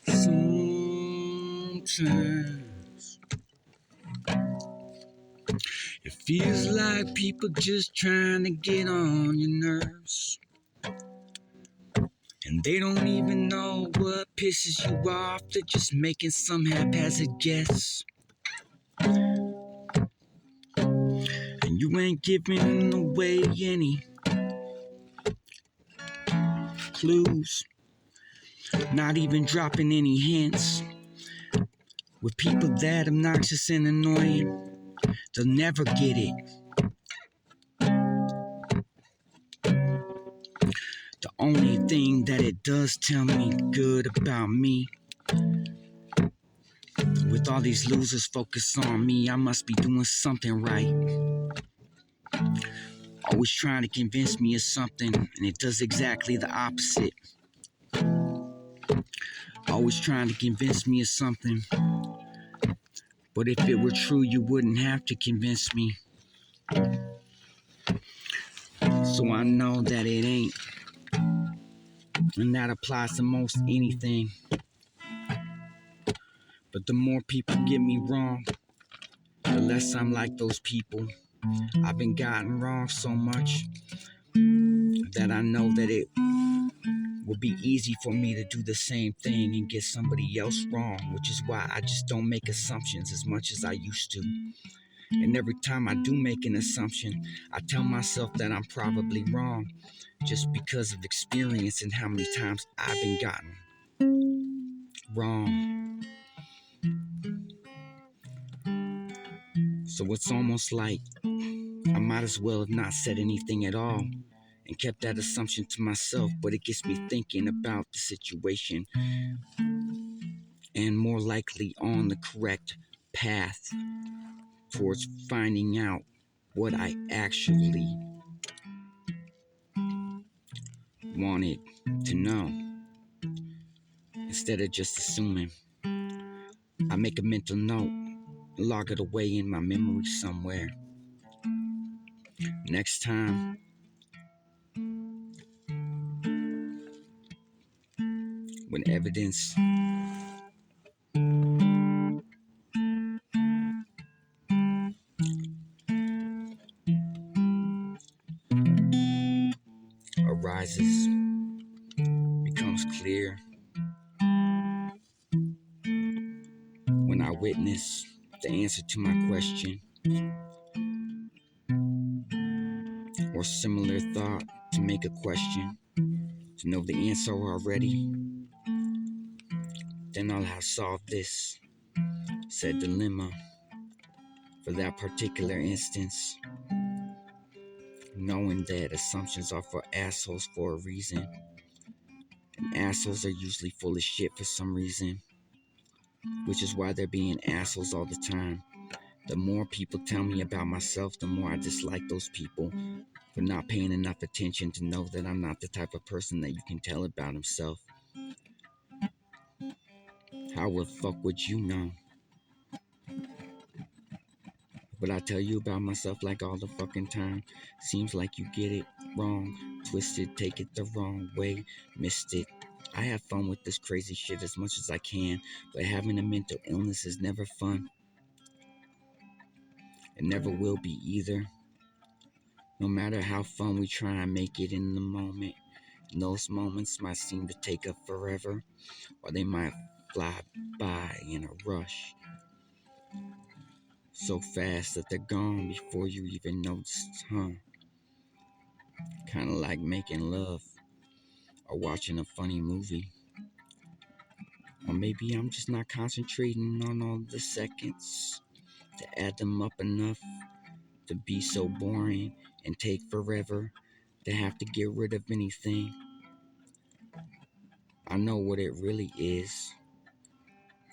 Sometimes it feels like people just trying to get on your nerves. And they don't even know what pisses you off. They're just making some haphazard guess. And you ain't giving away any clues. Not even dropping any hints. With people that obnoxious and annoying, they'll never get it. The only thing that it does tell me good about me, with all these losers focused on me, I must be doing something right. Always trying to convince me of something, and it does exactly the opposite. Always trying to convince me of something, but if it were true, you wouldn't have to convince me. So I know that it ain't, and that applies to most anything. But the more people get me wrong, the less I'm like those people. I've been gotten wrong so much that I know that it will be easy for me to do the same thing and get somebody else wrong, which is why I just don't make assumptions as much as I used to. And every time I do make an assumption, I tell myself that I'm probably wrong, just because of experience and how many times I've been gotten wrong. So it's almost like I might as well have not said anything at all and kept that assumption to myself, but it gets me thinking about the situation and more likely on the correct path towards finding out what I actually wanted to know, instead of just assuming. I make a mental note, log it away in my memory somewhere. Next time, when evidence arises, becomes clear, when I witness the answer to my question, or similar thought to make a question, to know the answer already, then I'll have solved this said dilemma for that particular instance, knowing that assumptions are for assholes for a reason, and assholes are usually full of shit for some reason, which is why they're being assholes all the time. The more people tell me about myself, the more I dislike those people for not paying enough attention to know that I'm not the type of person that you can tell about himself. How the fuck would you know? But I tell you about myself like all the fucking time. Seems like you get it wrong, twisted, take it the wrong way, missed it. I have fun with this crazy shit as much as I can, but having a mental illness is never fun. It never will be either. No matter how fun we try and make it in the moment, those moments might seem to take up forever, or they might fly by in a rush. So fast that they're gone before you even noticed, huh? Kinda like making love or watching a funny movie. Or maybe I'm just not concentrating on all the seconds to add them up enough to be so boring and take forever to have to get rid of anything. I know what it really is.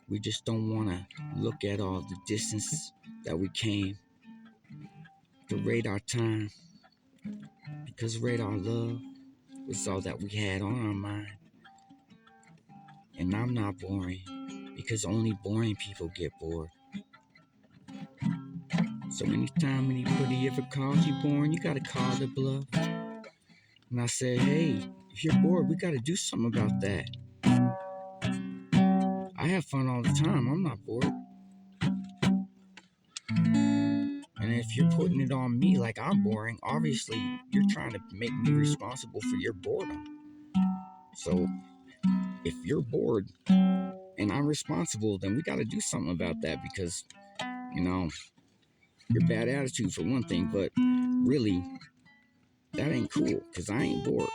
We just don't want to look at all the distance that we came to radar time, because radar love was all that we had on our mind. And I'm not boring, because only boring people get bored. So anytime anybody ever calls you boring, you gotta call their bluff. And I said, hey, if you're bored, we gotta do something about that. have fun all the time. I'm not bored. And if you're putting it on me like I'm boring, obviously you're trying to make me responsible for your boredom. So if you're bored and I'm responsible, then we got to do something about that because, you know, your bad attitude for one thing, but really, that ain't cool because I ain't bored.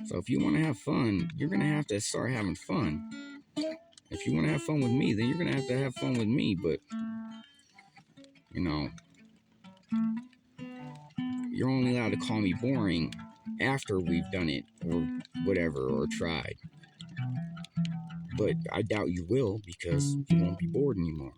So if you want to have fun, you're going to have to start having fun. If you want to have fun with me, then you're going to have fun with me. But, you know, you're only allowed to call me boring after we've done it or whatever or tried. But I doubt you will because you won't be bored anymore.